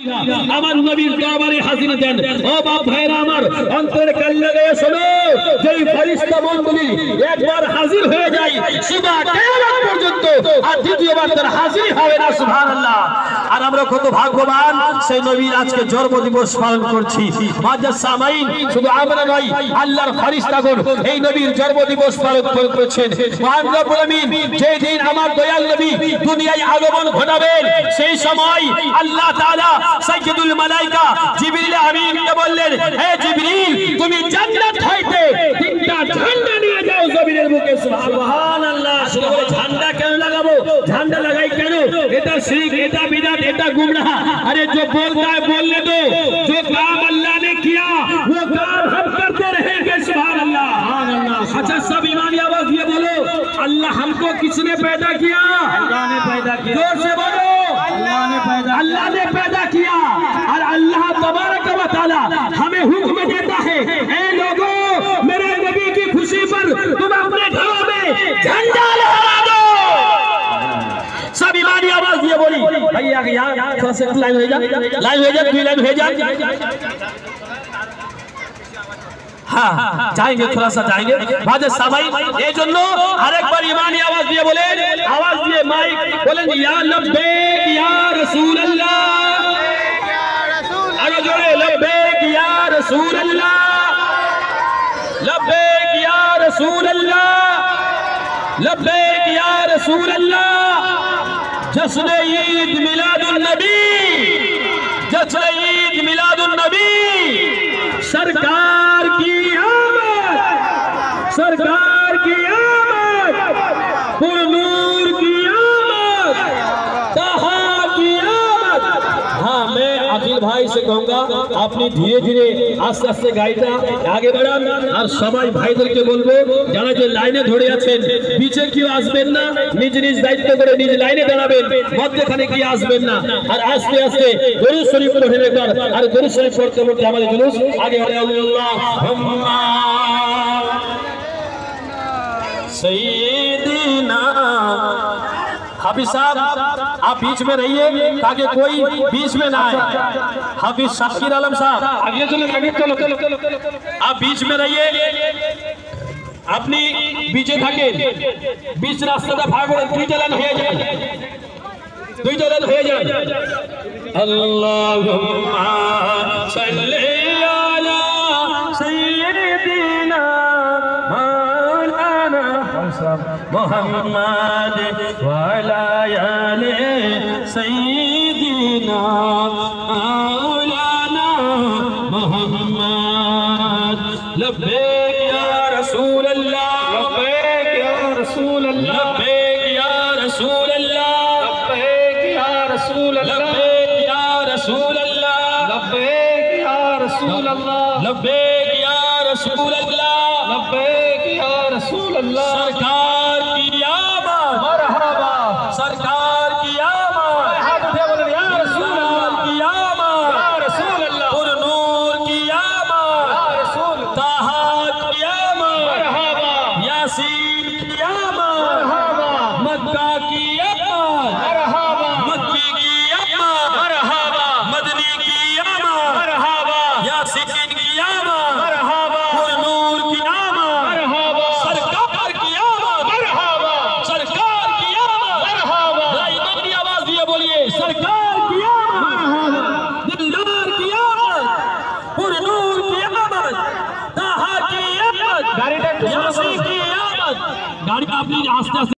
আমার নবীর দরবারে হাজির দেন। ও বাপ ভাইরা আমার, অন্তরে কান লাগায়ে শোনো, যেই ফেরেশতা মণ্ডলী একবার হাজির হয়ে যায় সুদা কিয়ামত পর্যন্ত আর দ্বিতীয়বার তার হাজির হবে না। সুবহানাল্লাহ। আর আমরা কত ভাগ্যবান, সেই নবীর আজকে জন্মদিবস পালন করছি। মাজাজ সামাইন, শুধু আমরা নয়, আল্লাহর ফেরেশতাগণ এই নবীর জন্মদিবস পালন করেছেন। মহান রব্বুল আমিন যেই দিন আমার দয়াল নবী দুনিয়ায় আগমন ঘটাবেন, সেই সময় আল্লাহ তাআলা সাইয়্যিদুল মালায়েকা জিবরিল আমিনকে বললেন, হে জিবরিল, তুমি জান্নাত হইতে তিনটা ঝান্ডা নিয়ে যাও জমিনের বুকে। সুবহানাল্লাহ। আসলে ঝান্ডা কেন লাগাবো? ঝান্ডা লাগাই কেন? এটা শিরক, এটা बिदअत, এটা गुमराह। अरे जो बोलता है बोलने दो, जो काम अल्लाह ने किया वो काम हम करते रहेंगे। सुभान अल्लाह। अच्छा सब ईमानी आवाज ये बोलो, अल्लाह हमको किसने पैदा किया? अल्लाह ने पैदा किया। जोर से बोलो, अल्लाह ने पैदा किया। और अल्लाह तबारक व तआला हमें हुक्म देता है, ऐ लोगों, मेरे नबी की खुशी पर तुम अपने घरों में झंडा लहरा दो। सब ईमानी आवाज ये बोली। भैया यहाँ थोड़ा सा लाइन हो जा, लाइन हो जा, 2 लाइन हो जा। हाँ जाएंगे, थोड़ा सा जाएंगे। माजाज सामाई ये जन्नो हर एक बार ईमानी आवाज दिए बोले, आवाज दिए माइक बोलें, या लब्बैक या रसूल अल्लाह। अरे जोड़े, लब्बैक या रसूल अल्लाह, लब्बैक या रसूल अल्लाह, लब्बैक या रसूल अल्लाह। जश्न ईद मिलादुन नबी, जश्न ईद मिलादुन नबी। सरकार की आमद, सरकार की आमद, पुरनूर की आमद, ताहा की आमद। हाँ, मैं अखिल भाई से कहूँगा, আপনি ধীরে ধীরে আস্তে আস্তে গাড়িটা আগে বাড়ান। আর সবাই ভাইদেরকে বলবো, যারা যে লাইনে ধরে আছেন, পিছে কেউ আসবেন না, নিজ নিজ দায়িত্ব করে নিজ লাইনে দাঁড়াবেন, মধ্যখানে গিয়ে আসবেন না। আর আস্তে আস্তে দরুদ শরীফ পড়েন একবার। আর দরুদ শরীফ পড়তে পড়তে আমাদের জুলুস আগে बढ़े। আল্লাহুম্মা सैयदना। हाफिज साहब आप बीच में रहिए ताकि कोई बीच में ना आए। हाफिज शाकिर आलम साहब आगे चलो, आगे चलो, आप बीच में रहिए, अपनी बीचे থাকে बीच রাস্তাটা ভাগ করে 2টা লাইন হয়ে যায়, 2টা লাইন হয়ে যায়। আল্লাহুম্মা সাল্লি আলা সাইয়্যিদিনা মাওলানা মুহাম্মদ ওয়া আলা আলি সাইয়্যিদিনা মাওলানা মুহাম্মদ। লব্বैक या रसूल अल्लाह, लब्बैक या रसूल अल्लाह, लब्बैक या रसूल अल्लाह, लब्बैक या रसूल अल्लाह, लब्बैक या रसूल अल्लाह, लब्बैक या रसूल अल्लाह, लब्बैक या रसूल अल्लाह, लब्बैक या रसूल अल्लाह। सरकार की आमद, मरहबा, सरकार की आमद, या रसूल अल्लाह की आमद, या रसूल अल्लाह, पुरनूर की आमद, या रसूल, ताहा की आमद, मरहबा, यासीन की आमद, मरहबा, मक्का की आमद, मरहबा, मक्की की आमद, मरहबा, मदनी की आमद, मरहबा, यासीन की आमद, मरहबा, पुरनूर की आमद, मरहबा, सरकार की आमद, मरहबा, सरकार की आमद, मरहबा। ईमानी आवाज दिए बोलिए, सरकार की आमद, मरहबा, दिलदार की आमद, पुरनूर की आमद, ताहा की आमद, यासीन की आमद। गाड़ी अपनी आस्ते आस्ते